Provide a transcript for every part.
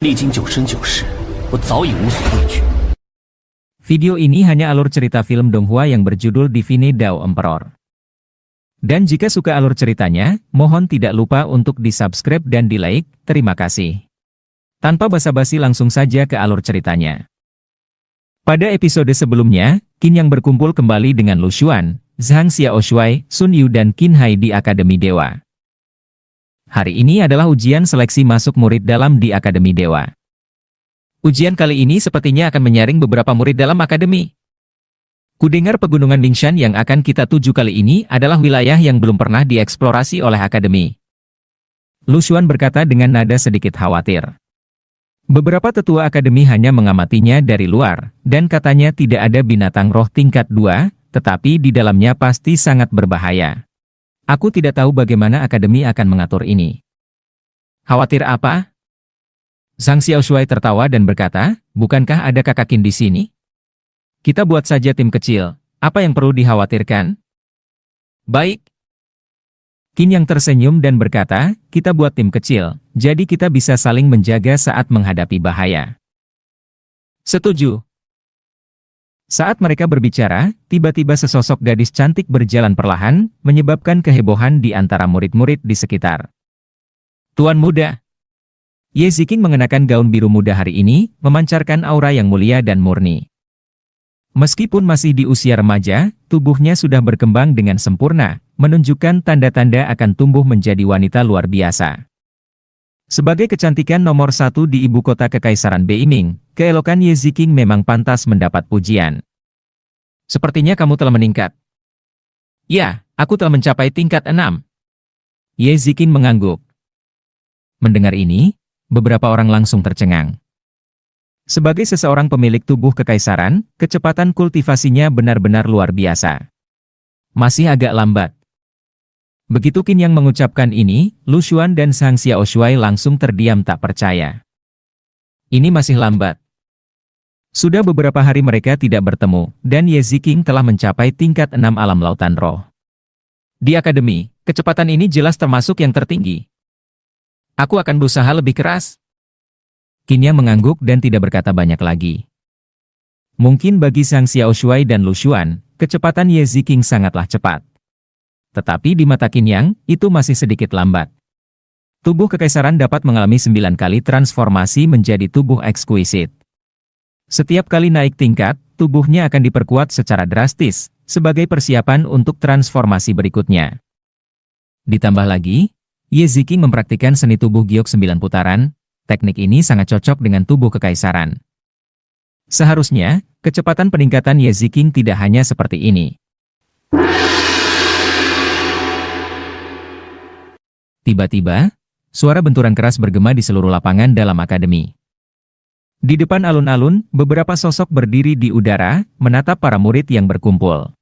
历经九生九世，我早已无所畏惧。 Video ini hanya alur cerita film Donghua yang berjudul Divine Dao Emperor. Dan jika suka alur ceritanya, mohon tidak lupa untuk di-subscribe dan di-like, terima kasih. Tanpa basa-basi langsung saja ke alur ceritanya. Pada episode sebelumnya, Qin Yang berkumpul kembali dengan Lu Xuan, Zhang Xiaoshuai, Sun Yu dan Qin Hai di Akademi Dewa. Hari ini adalah ujian seleksi masuk murid dalam di Akademi Dewa. Ujian kali ini sepertinya akan menyaring beberapa murid dalam akademi. Kudengar pegunungan Lingshan yang akan kita tuju kali ini adalah wilayah yang belum pernah dieksplorasi oleh akademi. Lu Xuan berkata dengan nada sedikit khawatir. Beberapa tetua akademi hanya mengamatinya dari luar, dan katanya tidak ada binatang roh tingkat 2, tetapi di dalamnya pasti sangat berbahaya. Aku tidak tahu bagaimana akademi akan mengatur ini. Khawatir apa? Zhang Xiaoshuai tertawa dan berkata, bukankah ada kakak Qin di sini? Kita buat saja tim kecil, apa yang perlu dikhawatirkan? Baik. Qin Yang tersenyum dan berkata, kita buat tim kecil, jadi kita bisa saling menjaga saat menghadapi bahaya. Setuju. Saat mereka berbicara, tiba-tiba sesosok gadis cantik berjalan perlahan, menyebabkan kehebohan di antara murid-murid di sekitar. Tuan muda. Ye Ziqing mengenakan gaun biru muda hari ini, memancarkan aura yang mulia dan murni. Meskipun masih di usia remaja, tubuhnya sudah berkembang dengan sempurna, menunjukkan tanda-tanda akan tumbuh menjadi wanita luar biasa. Sebagai kecantikan nomor 1 di ibu kota Kekaisaran Beiming, keelokan Ye Ziqing memang pantas mendapat pujian. Sepertinya kamu telah meningkat. Ya, aku telah mencapai tingkat 6. Ye Ziqing mengangguk. Mendengar ini, beberapa orang langsung tercengang. Sebagai seseorang pemilik tubuh kekaisaran, kecepatan kultivasinya benar-benar luar biasa. Masih agak lambat. Begitu Qin Yang mengucapkan ini, Lu Xuan dan Zhang Xiaoshuai langsung terdiam tak percaya. Ini masih lambat. Sudah beberapa hari mereka tidak bertemu, dan Ye Ziqing telah mencapai tingkat 6 alam lautan roh. Di akademi, kecepatan ini jelas termasuk yang tertinggi. Aku akan berusaha lebih keras. Qin Yang mengangguk dan tidak berkata banyak lagi. Mungkin bagi Zhang Xiaoshuai dan Lu Xuan, kecepatan Ye Ziqing sangatlah cepat. Tetapi di mata Qin Yang, itu masih sedikit lambat. Tubuh kekaisaran dapat mengalami 9 kali transformasi menjadi tubuh ekskuisit. Setiap kali naik tingkat, tubuhnya akan diperkuat secara drastis, sebagai persiapan untuk transformasi berikutnya. Ditambah lagi, Ye Ziqing mempraktikkan seni tubuh giok 9 putaran, teknik ini sangat cocok dengan tubuh kekaisaran. Seharusnya, kecepatan peningkatan Ye Ziqing tidak hanya seperti ini. Tiba-tiba, suara benturan keras bergema di seluruh lapangan dalam akademi. Di depan alun-alun, beberapa sosok berdiri di udara, menatap para murid yang berkumpul.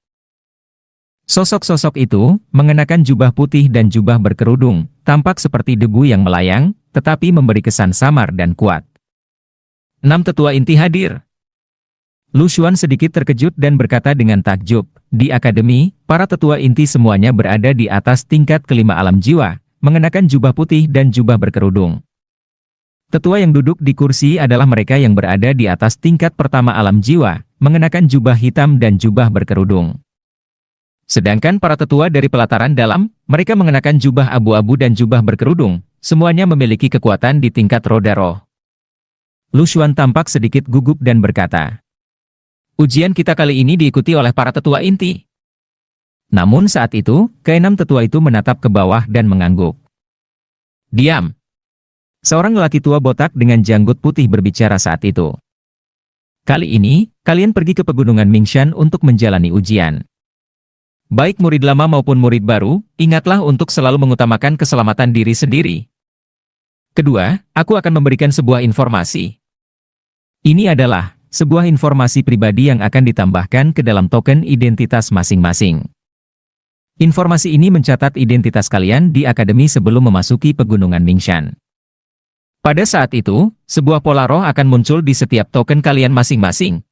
Sosok-sosok itu, mengenakan jubah putih dan jubah berkerudung, tampak seperti debu yang melayang, tetapi memberi kesan samar dan kuat. 6 tetua inti hadir. Lu Xuan sedikit terkejut dan berkata dengan takjub, di akademi, para tetua inti semuanya berada di atas tingkat kelima alam jiwa, mengenakan jubah putih dan jubah berkerudung. Tetua yang duduk di kursi adalah mereka yang berada di atas tingkat pertama alam jiwa, mengenakan jubah hitam dan jubah berkerudung. Sedangkan para tetua dari pelataran dalam, mereka mengenakan jubah abu-abu dan jubah berkerudung, semuanya memiliki kekuatan di tingkat roda roh. Lu Xuan tampak sedikit gugup dan berkata, ujian kita kali ini diikuti oleh para tetua inti. Namun saat itu, keenam tetua itu menatap ke bawah dan mengangguk. Diam. Seorang lelaki tua botak dengan janggut putih berbicara saat itu. Kali ini, kalian pergi ke pegunungan Mingshan untuk menjalani ujian. Baik murid lama maupun murid baru, ingatlah untuk selalu mengutamakan keselamatan diri sendiri. Kedua, aku akan memberikan sebuah informasi. Ini adalah sebuah informasi pribadi yang akan ditambahkan ke dalam token identitas masing-masing. Informasi ini mencatat identitas kalian di akademi sebelum memasuki pegunungan Mingshan. Pada saat itu, sebuah pola roh akan muncul di setiap token kalian masing-masing.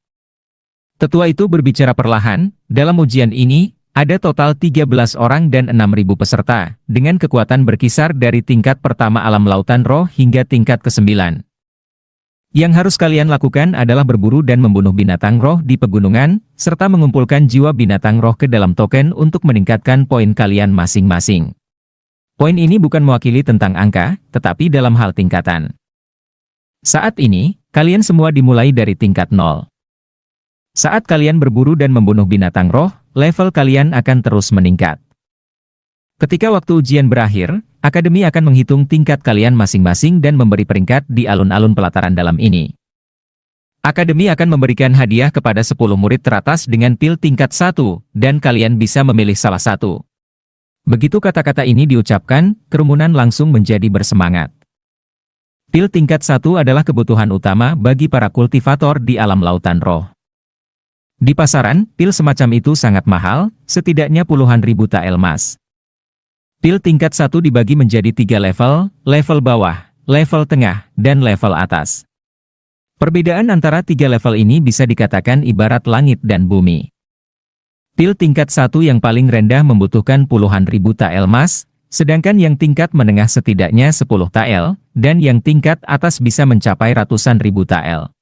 Tetua itu berbicara perlahan, dalam ujian ini, ada total 13 orang dan 6.000 peserta, dengan kekuatan berkisar dari tingkat pertama alam lautan roh hingga tingkat ke-9. Yang harus kalian lakukan adalah berburu dan membunuh binatang roh di pegunungan, serta mengumpulkan jiwa binatang roh ke dalam token untuk meningkatkan poin kalian masing-masing. Poin ini bukan mewakili tentang angka, tetapi dalam hal tingkatan. Saat ini, kalian semua dimulai dari tingkat 0. Saat kalian berburu dan membunuh binatang roh, level kalian akan terus meningkat. Ketika waktu ujian berakhir, Akademi akan menghitung tingkat kalian masing-masing dan memberi peringkat di alun-alun pelataran dalam ini. Akademi akan memberikan hadiah kepada 10 murid teratas dengan pil tingkat 1, dan kalian bisa memilih salah satu. Begitu kata-kata ini diucapkan, kerumunan langsung menjadi bersemangat. Pil tingkat 1 adalah kebutuhan utama bagi para kultivator di alam lautan roh. Di pasaran, pil semacam itu sangat mahal, setidaknya puluhan ribu tael emas. Pil tingkat 1 dibagi menjadi 3 level bawah, level tengah, dan level atas. Perbedaan antara 3 level ini bisa dikatakan ibarat langit dan bumi. Pil tingkat 1 yang paling rendah membutuhkan puluhan ribu tael emas, sedangkan yang tingkat menengah setidaknya 10 tael, dan yang tingkat atas bisa mencapai ratusan ribu tael.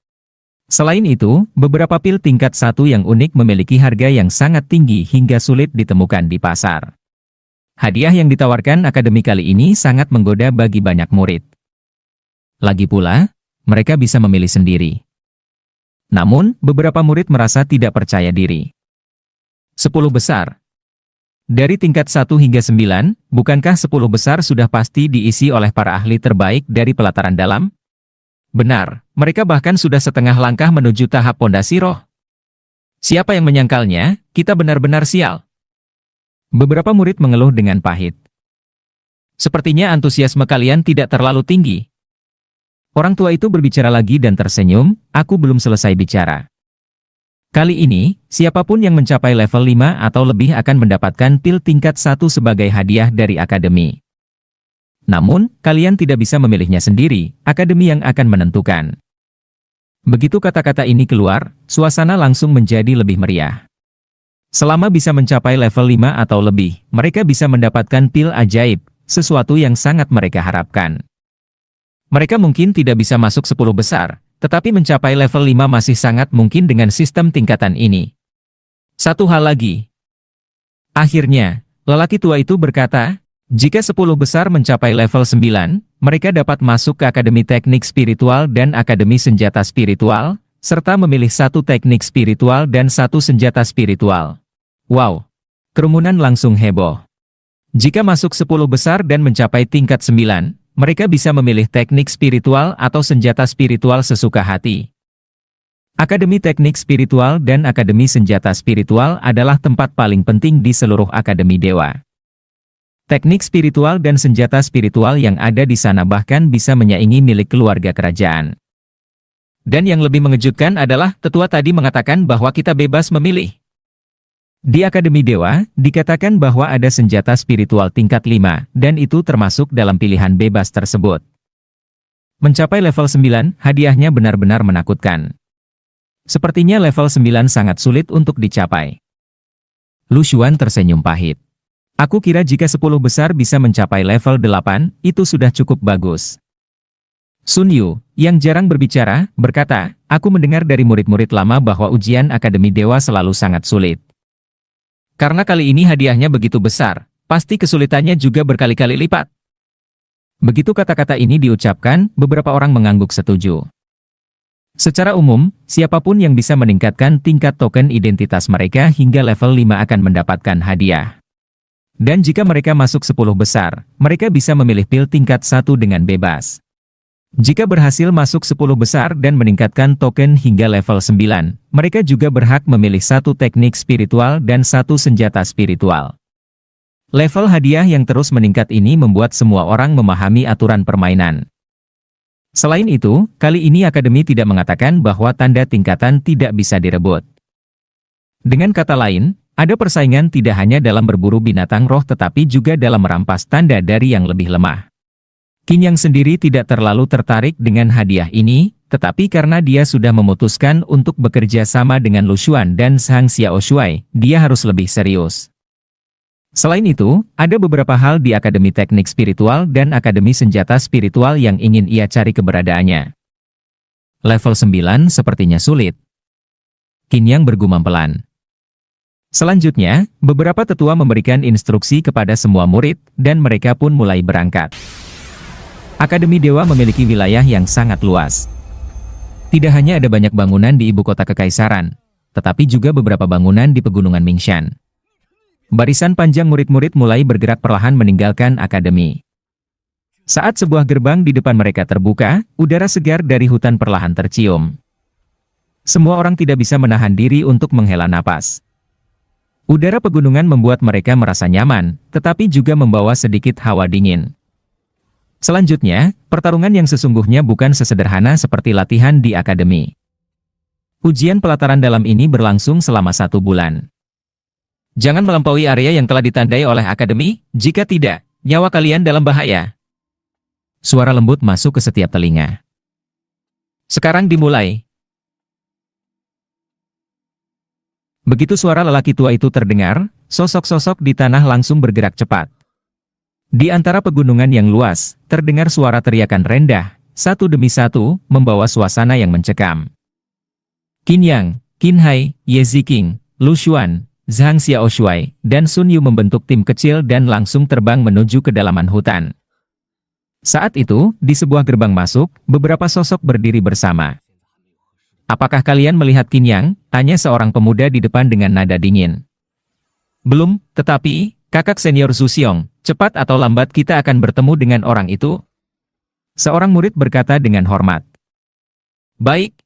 Selain itu, beberapa pil tingkat 1 yang unik memiliki harga yang sangat tinggi hingga sulit ditemukan di pasar. Hadiah yang ditawarkan akademi kali ini sangat menggoda bagi banyak murid. Lagi pula, mereka bisa memilih sendiri. Namun, beberapa murid merasa tidak percaya diri. 10 besar. Dari tingkat 1 hingga 9, bukankah 10 besar sudah pasti diisi oleh para ahli terbaik dari pelataran dalam? Benar, mereka bahkan sudah setengah langkah menuju tahap pondasi roh. Siapa yang menyangkalnya, kita benar-benar sial. Beberapa murid mengeluh dengan pahit. Sepertinya antusiasme kalian tidak terlalu tinggi. Orang tua itu berbicara lagi dan tersenyum, aku belum selesai bicara. Kali ini, siapapun yang mencapai level 5 atau lebih akan mendapatkan pil tingkat 1 sebagai hadiah dari akademi. Namun, kalian tidak bisa memilihnya sendiri, akademi yang akan menentukan. Begitu kata-kata ini keluar, suasana langsung menjadi lebih meriah. Selama bisa mencapai level 5 atau lebih, mereka bisa mendapatkan pil ajaib, sesuatu yang sangat mereka harapkan. Mereka mungkin tidak bisa masuk 10 besar, tetapi mencapai level 5 masih sangat mungkin dengan sistem tingkatan ini. Satu hal lagi. Akhirnya, lelaki tua itu berkata, jika 10 besar mencapai level 9, mereka dapat masuk ke Akademi Teknik Spiritual dan Akademi Senjata Spiritual, serta memilih satu teknik spiritual dan satu senjata spiritual. Wow! Kerumunan langsung heboh. Jika masuk 10 besar dan mencapai tingkat 9, mereka bisa memilih teknik spiritual atau senjata spiritual sesuka hati. Akademi Teknik Spiritual dan Akademi Senjata Spiritual adalah tempat paling penting di seluruh Akademi Dewa. Teknik spiritual dan senjata spiritual yang ada di sana bahkan bisa menyaingi milik keluarga kerajaan. Dan yang lebih mengejutkan adalah, tetua tadi mengatakan bahwa kita bebas memilih. Di Akademi Dewa, dikatakan bahwa ada senjata spiritual tingkat 5, dan itu termasuk dalam pilihan bebas tersebut. Mencapai level 9, hadiahnya benar-benar menakutkan. Sepertinya level 9 sangat sulit untuk dicapai. Lu Xuan tersenyum pahit. Aku kira jika 10 besar bisa mencapai level 8, itu sudah cukup bagus. Sun Yu, yang jarang berbicara, berkata, aku mendengar dari murid-murid lama bahwa ujian Akademi Dewa selalu sangat sulit. Karena kali ini hadiahnya begitu besar, pasti kesulitannya juga berkali-kali lipat. Begitu kata-kata ini diucapkan, beberapa orang mengangguk setuju. Secara umum, siapapun yang bisa meningkatkan tingkat token identitas mereka hingga level 5 akan mendapatkan hadiah. Dan jika mereka masuk 10 besar, mereka bisa memilih pil tingkat 1 dengan bebas. Jika berhasil masuk 10 besar dan meningkatkan token hingga level 9, mereka juga berhak memilih satu teknik spiritual dan satu senjata spiritual. Level hadiah yang terus meningkat ini membuat semua orang memahami aturan permainan. Selain itu, kali ini Akademi tidak mengatakan bahwa tanda tingkatan tidak bisa direbut. Dengan kata lain, ada persaingan tidak hanya dalam berburu binatang roh tetapi juga dalam merampas tanda dari yang lebih lemah. Qin Yang sendiri tidak terlalu tertarik dengan hadiah ini, tetapi karena dia sudah memutuskan untuk bekerja sama dengan Lu Xuan dan Zhang Xiaoshuai, dia harus lebih serius. Selain itu, ada beberapa hal di Akademi Teknik Spiritual dan Akademi Senjata Spiritual yang ingin ia cari keberadaannya. Level 9 sepertinya sulit. Qin Yang bergumam pelan. Selanjutnya, beberapa tetua memberikan instruksi kepada semua murid, dan mereka pun mulai berangkat. Akademi Dewa memiliki wilayah yang sangat luas. Tidak hanya ada banyak bangunan di ibu kota kekaisaran, tetapi juga beberapa bangunan di pegunungan Mingshan. Barisan panjang murid-murid mulai bergerak perlahan meninggalkan akademi. Saat sebuah gerbang di depan mereka terbuka, udara segar dari hutan perlahan tercium. Semua orang tidak bisa menahan diri untuk menghela napas. Udara pegunungan membuat mereka merasa nyaman, tetapi juga membawa sedikit hawa dingin. Selanjutnya, pertarungan yang sesungguhnya bukan sesederhana seperti latihan di akademi. Ujian pelataran dalam ini berlangsung selama 1 bulan. Jangan melampaui area yang telah ditandai oleh akademi, jika tidak, nyawa kalian dalam bahaya. Suara lembut masuk ke setiap telinga. Sekarang dimulai. Begitu suara lelaki tua itu terdengar, sosok-sosok di tanah langsung bergerak cepat. Di antara pegunungan yang luas, terdengar suara teriakan rendah, satu demi satu, membawa suasana yang mencekam. Qin Yang, Qin Hai, Ye Ziqing, Lu Xuan, Zhang Xiaoshuai, dan Sun Yu membentuk tim kecil dan langsung terbang menuju kedalaman hutan. Saat itu, di sebuah gerbang masuk, beberapa sosok berdiri bersama. Apakah kalian melihat Qin Yang? Tanya seorang pemuda di depan dengan nada dingin. Belum, tetapi, kakak senior Zhu Xiong, cepat atau lambat kita akan bertemu dengan orang itu. Seorang murid berkata dengan hormat. Baik.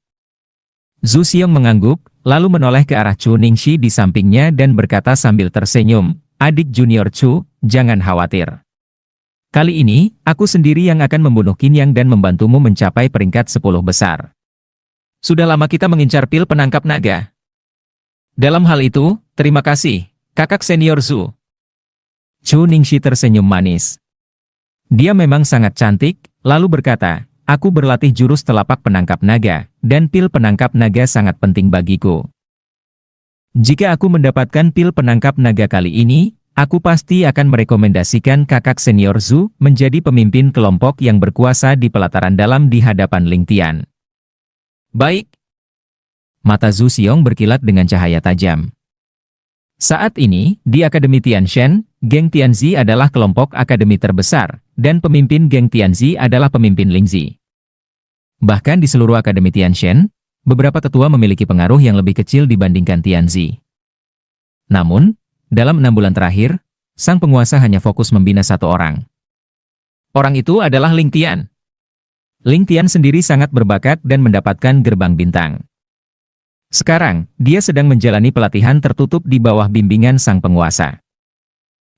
Zhu Xiong mengangguk, lalu menoleh ke arah Chu Ningxi di sampingnya dan berkata sambil tersenyum, adik junior Chu, jangan khawatir. Kali ini, aku sendiri yang akan membunuh Qin Yang dan membantumu mencapai peringkat 10 besar. Sudah lama kita mengincar pil penangkap naga. Dalam hal itu, terima kasih, kakak senior Zhu. Chu Ningxi tersenyum manis. Dia memang sangat cantik, lalu berkata, aku berlatih jurus telapak penangkap naga, dan pil penangkap naga sangat penting bagiku. Jika aku mendapatkan pil penangkap naga kali ini, aku pasti akan merekomendasikan kakak senior Zhu menjadi pemimpin kelompok yang berkuasa di pelataran dalam di hadapan Ling Tian. Baik. Mata Zhu Xiong berkilat dengan cahaya tajam. Saat ini, di Akademi Tianshan, Geng Tianzi adalah kelompok akademi terbesar, dan pemimpin Geng Tianzi adalah pemimpin Lingzi. Bahkan di seluruh Akademi Tianshan, beberapa tetua memiliki pengaruh yang lebih kecil dibandingkan Tianzi. Namun, dalam 6 bulan terakhir, sang penguasa hanya fokus membina 1 orang. Orang itu adalah Ling Tian. Ling Tian sendiri sangat berbakat dan mendapatkan gerbang bintang. Sekarang, dia sedang menjalani pelatihan tertutup di bawah bimbingan sang penguasa.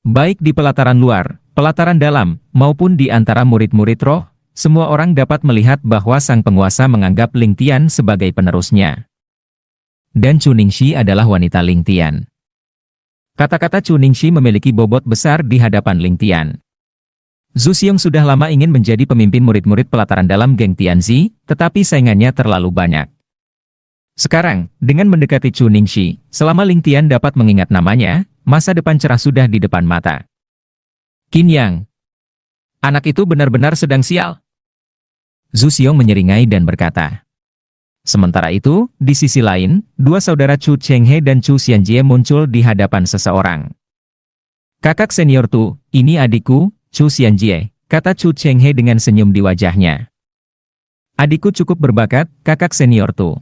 Baik di pelataran luar, pelataran dalam, maupun di antara murid-murid roh, semua orang dapat melihat bahwa sang penguasa menganggap Ling Tian sebagai penerusnya. Dan Chu Ningxi adalah wanita Ling Tian. Kata-kata Chu Ningxi memiliki bobot besar di hadapan Ling Tian. Zhu Xiong sudah lama ingin menjadi pemimpin murid-murid pelataran dalam Geng Tianzi, tetapi saingannya terlalu banyak. Sekarang, dengan mendekati Chu Ningxi, selama Ling Tian dapat mengingat namanya, masa depan cerah sudah di depan mata. Qin Yang. Anak itu benar-benar sedang sial. Zhu Xiong menyeringai dan berkata. Sementara itu, di sisi lain, 2 saudara Chu Chenghe dan Chu Xianjie muncul di hadapan seseorang. Kakak senior Tu, ini adikku, Chu Xianjie, kata Chu Chenghe dengan senyum di wajahnya. Adikku cukup berbakat, kakak senior Tu.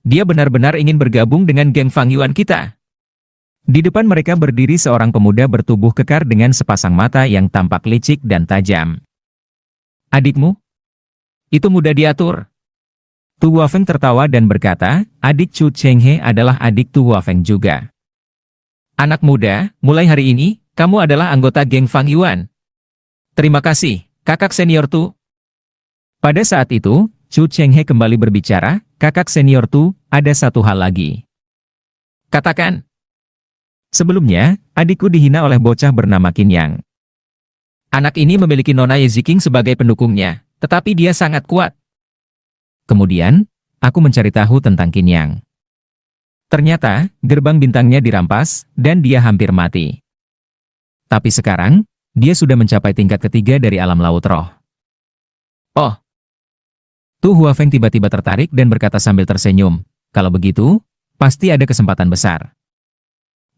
Dia benar-benar ingin bergabung dengan geng Fang Yuan kita. Di depan mereka berdiri seorang pemuda bertubuh kekar dengan sepasang mata yang tampak licik dan tajam. Adikmu? Itu mudah diatur. Tu Huafeng tertawa dan berkata, adik Chu Chenghe adalah adik Tu Huafeng juga. Anak muda, mulai hari ini, kamu adalah anggota geng Fang Yuan. Terima kasih, kakak senior Tu. Pada saat itu, Chu Chenghe kembali berbicara, kakak senior Tu, ada satu hal lagi. Katakan. Sebelumnya, adikku dihina oleh bocah bernama Qin Yang. Anak ini memiliki Nona Ye Ziqing sebagai pendukungnya, tetapi dia sangat kuat. Kemudian, aku mencari tahu tentang Qin Yang. Ternyata, gerbang bintangnya dirampas, dan dia hampir mati. Tapi sekarang, dia sudah mencapai tingkat ketiga dari alam laut roh. Oh, Tu Huafeng tiba-tiba tertarik dan berkata sambil tersenyum, kalau begitu, pasti ada kesempatan besar.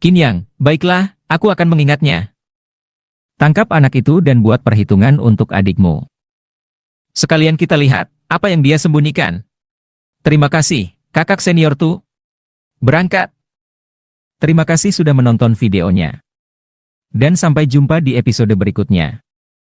Qin Yang, baiklah, aku akan mengingatnya. Tangkap anak itu dan buat perhitungan untuk adikmu. Sekalian kita lihat, apa yang dia sembunyikan. Terima kasih, kakak senior Tu. Berangkat. Terima kasih sudah menonton videonya. Dan sampai jumpa di episode berikutnya.